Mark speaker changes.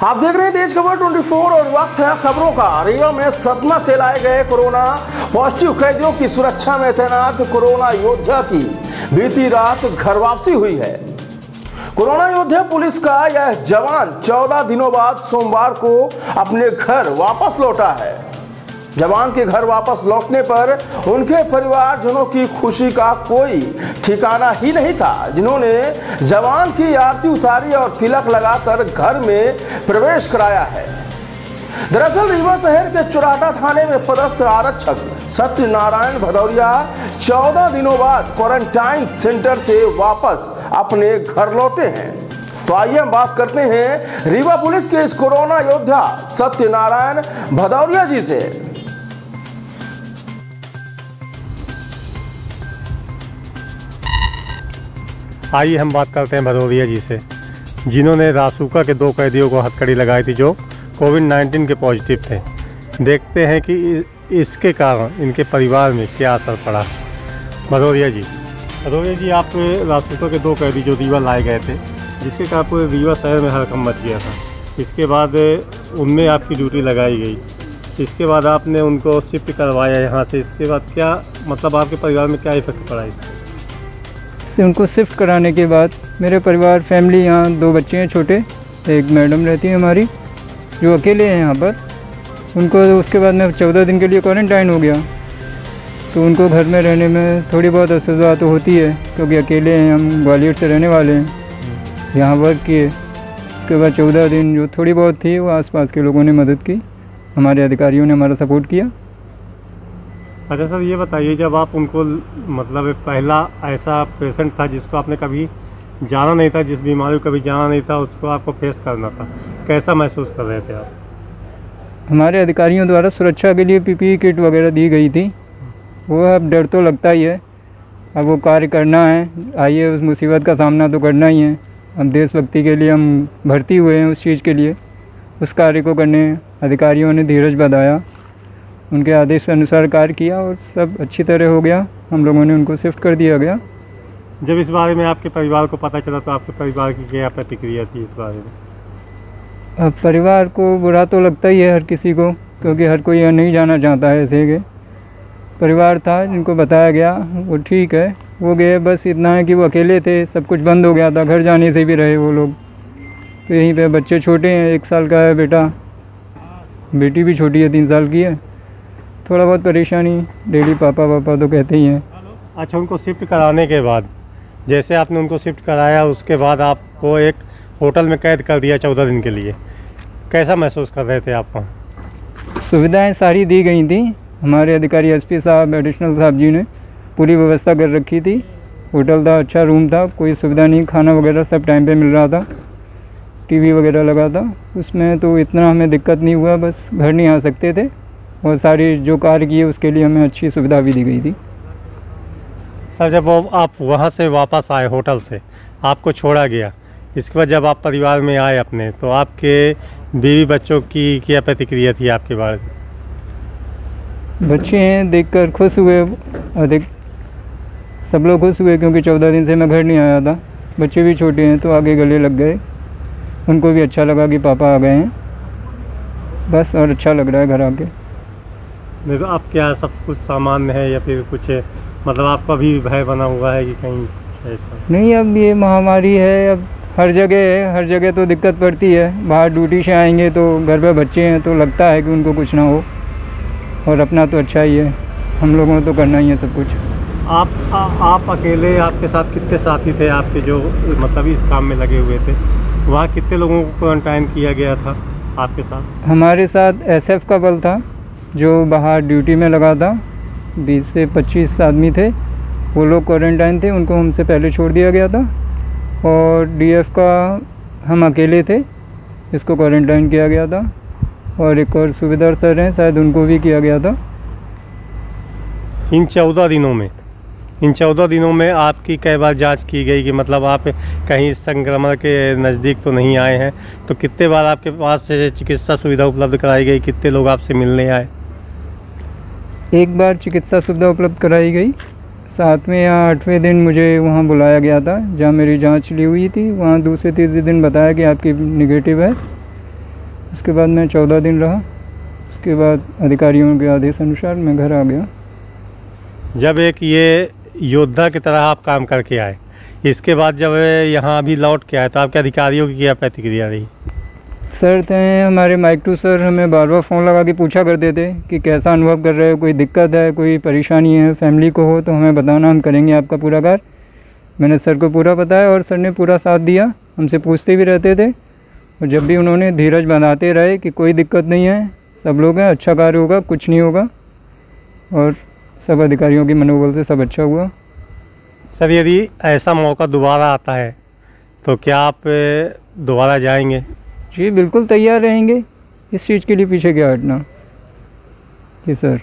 Speaker 1: आप देख रहे हैं तेज खबर 24 और वक्त है खबरों का। रीवा में सतना से लाए गए कोरोना पॉजिटिव कैदियों की सुरक्षा में तैनात कोरोना योद्धा की बीती रात घर वापसी हुई है। कोरोना योद्धा पुलिस का यह जवान 14 दिनों बाद सोमवार को अपने घर वापस लौटा है। जवान के घर वापस लौटने पर उनके परिवारजनों की खुशी का कोई ठिकाना ही नहीं था, जिन्होंने जवान की आरती उतारी और तिलक लगाकर घर में प्रवेश कराया है। दरअसल रीवा शहर के चुराटा थाने में पदस्थ आरक्षक सत्यनारायण भदौरिया 14 दिनों बाद क्वारंटाइन सेंटर से वापस अपने घर लौटे हैं। तो आइए हम बात करते हैं रीवा पुलिस के इस कोरोना योद्धा सत्यनारायण भदौरिया जी से।
Speaker 2: आइए हम बात करते हैं भदौरिया जी से, जिन्होंने रासुका के 2 कैदियों को हथकड़ी लगाई थी जो कोविड-19 के पॉजिटिव थे। देखते हैं कि इसके कारण इनके परिवार में क्या असर पड़ा। भदौरिया जी आप रासुका के 2 कैदी जो रीवा लाए गए थे, जिसके कारण पूरे रीवा शहर में हड़कंप मच गया था। इसके बाद उनमें आपकी ड्यूटी लगाई गई, इसके बाद आपने उनको शिफ्ट करवाया यहाँ से। इसके बाद क्या मतलब आपके परिवार में क्या इफेक्ट पड़ा
Speaker 3: से उनको शिफ्ट कराने के बाद मेरे परिवार फैमिली यहाँ 2 बच्चे हैं छोटे, एक मैडम रहती है हमारी जो अकेले हैं यहाँ पर। उनको उसके बाद मैं 14 दिन के लिए क्वारंटाइन हो गया, तो उनको घर में रहने में थोड़ी बहुत असुविधा तो होती है, क्योंकि अकेले हैं, हम ग्वालियर से रहने वाले हैं, यहाँ वर्क किए। उसके बाद 14 दिन जो थोड़ी बहुत थी वो आसपास के लोगों ने मदद की, हमारे अधिकारियों ने हमारा सपोर्ट किया।
Speaker 2: अच्छा सर, ये बताइए, जब आप उनको मतलब पहला ऐसा पेशेंट था जिसको आपने कभी जाना नहीं था, जिस बीमारी को कभी जाना नहीं था, उसको आपको फेस करना था, कैसा महसूस कर रहे थे आप?
Speaker 3: हमारे अधिकारियों द्वारा सुरक्षा के लिए पीपीई किट वगैरह दी गई थी। वो अब डर तो लगता ही है, अब वो कार्य करना है, आइए उस मुसीबत का सामना तो करना ही है। हम देशभक्ति के लिए हम भर्ती हुए हैं, उस चीज़ के लिए उस कार्य को करने अधिकारियों ने धीरज बधाया, उनके आदेश अनुसार कार्य किया और सब अच्छी तरह हो गया। हम लोगों ने उनको शिफ्ट कर दिया गया।
Speaker 2: जब इस बारे में आपके परिवार को पता चला तो आपके परिवार की क्या प्रतिक्रिया थी इस बारे में?
Speaker 3: अब परिवार को बुरा तो लगता ही है हर किसी को, क्योंकि हर कोई नहीं जाना चाहता है ऐसे के। परिवार था जिनको बताया गया वो ठीक है, वो गए, बस इतना है कि वो अकेले थे, सब कुछ बंद हो गया था, घर जाने से भी रहे वो लोग। तो यहीं पे बच्चे छोटे हैं, 1 साल का है बेटा, बेटी भी छोटी है, 3 साल की है। थोड़ा बहुत परेशानी, डेली पापा तो कहते ही हैं।
Speaker 2: अच्छा, उनको शिफ्ट कराने के बाद, जैसे आपने उनको शिफ्ट कराया, उसके बाद आपको एक होटल में कैद कर दिया 14 दिन के लिए, कैसा महसूस कर रहे थे आप वहाँ?
Speaker 3: सुविधाएं सारी दी गई थी, हमारे अधिकारी एसपी साहब, एडिशनल साहब जी ने पूरी व्यवस्था कर रखी थी। होटल था, अच्छा रूम था, कोई सुविधा नहीं, खाना वगैरह सब टाइम पे मिल रहा था, टीवी वगैरह लगा था उसमें, तो इतना हमें दिक्कत नहीं हुआ। बस घर नहीं आ सकते थे और सारी जो कार्य किए उसके लिए हमें अच्छी सुविधा भी दी गई थी।
Speaker 2: सर, जब आप वहाँ से वापस आए, होटल से आपको छोड़ा गया, इसके बाद जब आप परिवार में आए अपने, तो आपके बीवी बच्चों की क्या प्रतिक्रिया थी आपके बारे में?
Speaker 3: बच्चे हैं देखकर खुश हुए, अधिक सब लोग खुश हुए, क्योंकि 14 दिन से मैं घर नहीं आया था। बच्चे भी छोटे हैं तो आगे गले लग गए, उनको भी अच्छा लगा कि पापा आ गए हैं, बस, और अच्छा लग रहा है घर आके।
Speaker 2: देखो, आप क्या सब कुछ सामान्य है या फिर कुछ मतलब आपका भी भय बना हुआ है कि कहीं ऐसा?
Speaker 3: नहीं, अब ये महामारी है, अब हर जगह है, हर जगह तो दिक्कत पड़ती है। बाहर ड्यूटी से आएंगे तो घर पे बच्चे हैं तो लगता है कि उनको कुछ ना हो, और अपना तो अच्छा ही है, हम लोगों को तो करना ही है सब कुछ।
Speaker 2: आप अकेले, आपके साथ कितने साथी थे आपके जो मतलब इस काम में लगे हुए थे? वहाँ कितने लोगों को क्वारंटाइन किया गया था आपके साथ?
Speaker 3: हमारे साथ एसएफ का बल था जो बाहर ड्यूटी में लगा था, 20 से 25 आदमी थे, वो लोग क्वारंटाइन थे, उनको हमसे पहले छोड़ दिया गया था। और डीएफ का हम अकेले थे, इसको क्वारंटाइन किया गया था, और एक और सूबेदार सर हैं, शायद उनको भी किया गया था।
Speaker 2: इन 14 दिनों में आपकी कई बार जांच की गई कि मतलब आप कहीं संक्रमण के नज़दीक तो नहीं आए हैं? तो कितने बार आपके पास से चिकित्सा सुविधा उपलब्ध कराई गई? कितने लोग आपसे मिलने आए?
Speaker 3: एक बार चिकित्सा सुविधा उपलब्ध कराई गई, 7वें या 8वें दिन मुझे वहाँ बुलाया गया था जहाँ मेरी जांच ली हुई थी। वहाँ दूसरे तीसरे दिन बताया कि आपकी निगेटिव है, उसके बाद मैं 14 दिन रहा। उसके बाद अधिकारियों के आदेश अनुसार मैं घर आ गया।
Speaker 2: जब एक ये योद्धा की तरह आप काम करके आए, इसके बाद जब यहाँ अभी लौट के आए तो आपके अधिकारियों की क्या प्रतिक्रिया रही?
Speaker 3: सर थे हमारे माइक टू सर, हमें बार बार फ़ोन लगा के पूछा करते थे कि कैसा अनुभव कर रहे हो, कोई दिक्कत है, कोई परेशानी है, फैमिली को हो तो हमें बताना, हम करेंगे आपका पूरा कार्य। मैंने सर को पूरा बताया और सर ने पूरा साथ दिया, हमसे पूछते भी रहते थे। और जब भी उन्होंने धीरज बनाते रहे कि कोई दिक्कत नहीं है, सब लोग हैं, अच्छा कार्य होगा, कुछ नहीं होगा। और सब अधिकारियों की मनोबल से सब अच्छा हुआ।
Speaker 2: सर यदि ऐसा मौका दोबारा आता है तो क्या आप दोबारा जाएंगे?
Speaker 3: जी बिल्कुल तैयार रहेंगे, इस चीज़ के लिए पीछे क्या हटना। जी सर।